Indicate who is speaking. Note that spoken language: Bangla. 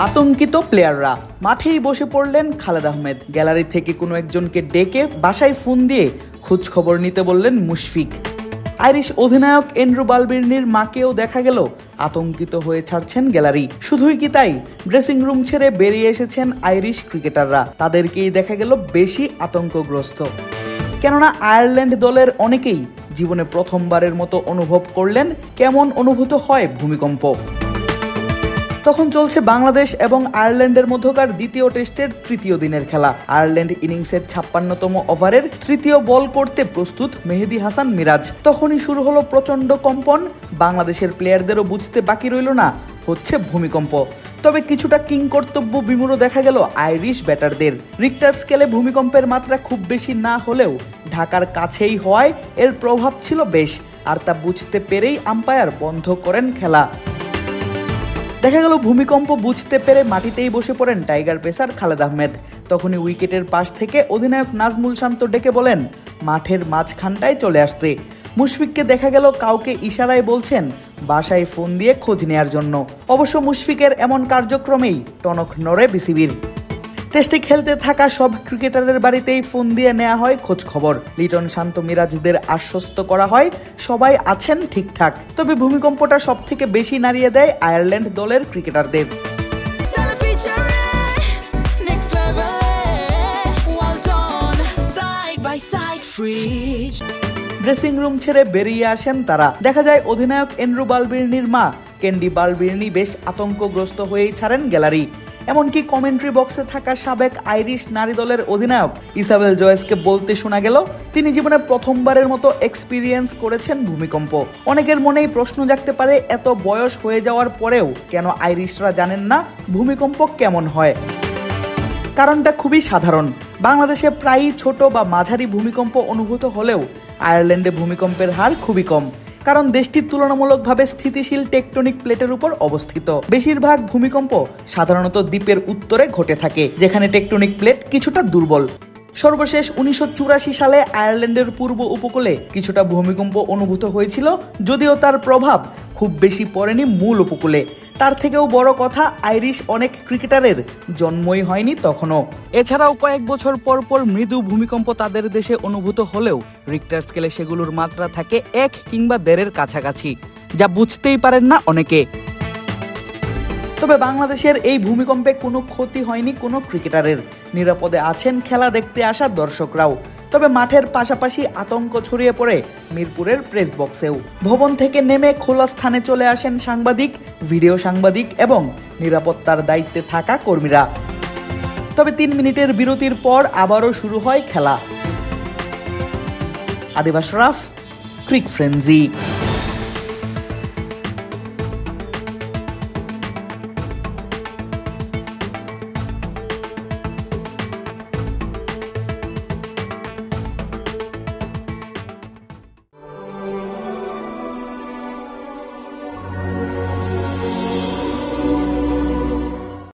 Speaker 1: আতঙ্কিত প্লেয়াররা মাঠেই বসে পড়লেন খালেদ আহমেদ। গ্যালারি থেকে কোনো একজনকে ডেকে বাসায় ফোন দিয়ে খোঁজ খবর নিতে বললেন মুশফিক। আইরিশ অধিনায়ক এন্ড্রু বালবির্নির মাকেও দেখা গেল আতঙ্কিত হয়ে ছাড়ছেন গ্যালারি। শুধুই কি তাই, ড্রেসিং রুম ছেড়ে বেরিয়ে এসেছেন আইরিশ ক্রিকেটাররা। তাদেরকেই দেখা গেল বেশি আতঙ্কগ্রস্ত, কেননা আয়ারল্যান্ড দলের অনেকেই জীবনে প্রথমবারের মতো অনুভব করলেন কেমন অনুভূত হয় ভূমিকম্প। তখন চলছে বাংলাদেশ এবং আয়ারল্যান্ডের মধ্যকার দ্বিতীয় টেস্টের তৃতীয় দিনের খেলা। আয়ারল্যান্ড ইনিংসের 56তম ওভারের তৃতীয় বল করতে প্রস্তুত মেহেদী হাসান মিরাজ। তখনই শুরু হলো প্রচন্ড কম্পন। বাংলাদেশের প্লেয়ারদেরও বুঝতে বাকি রইল না হচ্ছে ভূমিকম্প। তবে কিছুটা কিংকর্তব্য বিমূঢ় দেখা গেল আইরিশ ব্যাটারদের। রিক্টার স্কেলে ভূমিকম্পের মাত্রা খুব বেশি না হলেও ঢাকার কাছেই হওয়ায় এর প্রভাব ছিল বেশ, আর তা বুঝতে পেরেই আম্পায়ার বন্ধ করেন খেলা। দেখা গেল ভূমিকম্প বুঝতে পেরে মাটিতেই বসে পড়েন টাইগার পেসার খালেদ আহমেদ। তখনই উইকেটের পাশ থেকে অধিনায়ক নাজমুল শান্ত ডেকে বলেন মাঠের মাঝখানটায় চলে আসতে। মুশফিককে দেখা গেল কাউকে ইশারায় বলছেন বাসায় ফোন দিয়ে খোঁজ নেয়ার জন্য। অবশ্য মুশফিকের এমন কার্যক্রমেই টনক নড়ে বিসিবির। টেস্টে খেলতে থাকা সব ক্রিকেটারের বাড়িতেই ফোন দিয়ে নেওয়া হয় খোঁজ খবর। লিটন, শান্ত, মিরাজদের আশ্বস্ত করা হয় সবাই আছেন ঠিকঠাক। তবে ভূমিকম্পটা সব থেকে বেশি নাড়িয়ে দেয় আয়ারল্যান্ড দলের ক্রিকেটারদের। ড্রেসিং রুম ছেড়ে বেরিয়ে আসেন তারা। দেখা যায় অধিনায়ক এন্ড্রু বালবির্নির মা ক্যান্ডি বালবির্নি বেশ আতঙ্কগ্রস্ত হয়েই ছাড়েন গ্যালারি। এমনকি কমেন্ট্রি বক্সে থাকা সাবেক আইরিশ নারী দলের অধিনায়ক ইসাবেল জয়েসকে বলতে শোনা গেল তিনি জীবনে প্রথমবারের মতো এক্সপিরিয়েন্স করেছেন ভূমিকম্প। অনেকের মনেই প্রশ্ন জাগতে পারে, এত বয়স হয়ে যাওয়ার পরেও কেন আইরিশরা জানেন না ভূমিকম্প কেমন হয়? কারণটা খুবই সাধারণ। বাংলাদেশে প্রায়ই ছোট বা মাঝারি ভূমিকম্প অনুভূত হলেও আয়ারল্যান্ডে ভূমিকম্পের হার খুবই কম, কারণ দেশটি তুলনামূলকভাবে স্থিতিশীল টেকটনিক প্লেটের উপর অবস্থিত। বেশিরভাগ ভূমিকম্প সাধারণত দ্বীপের উত্তরে ঘটে থাকে, যেখানে টেকটনিক প্লেট কিছুটা দুর্বল। সর্বশেষ 1984 সালে আয়ারল্যান্ডের পূর্ব উপকূলে কিছুটা ভূমিকম্প অনুভূত হয়েছিল, যদিও তার প্রভাব খুব বেশি পড়েনি মূল উপকূলে। তার থেকেও বড় কথা, আইরিশ অনেক ক্রিকেটারের জন্মই হয়নি তখনও। এছাড়াও কয়েক বছর পর পর মৃদু ভূমিকম্প তাদের দেশে অনুভূত হলেও রিক্টার স্কেলে সেগুলোর মাত্রা থাকে 1 কিংবা 1.5-এর কাছাকাছি, যা বুঝতেই পারেন না অনেকে। তবে বাংলাদেশের এই ভূমিকম্পে কোনো ক্ষতি হয়নি কোনো ক্রিকেটারের। নিরাপদে আছেন খেলা দেখতে আসা দর্শকরাও। তবে মাঠের পাশাপাশি আতঙ্ক ছড়িয়ে পড়ে মিরপুরের প্রেস বক্সেও। ভবন থেকে নেমে খোলা স্থানে চলে আসেন সাংবাদিক, ভিডিও সাংবাদিক এবং নিরাপত্তার দায়িত্বে থাকা কর্মীরা। তবে 3 মিনিটের বিরতির পর আবারও শুরু হয় খেলা। আদিব আশরাফ, ক্রিক ফ্রেন্জি।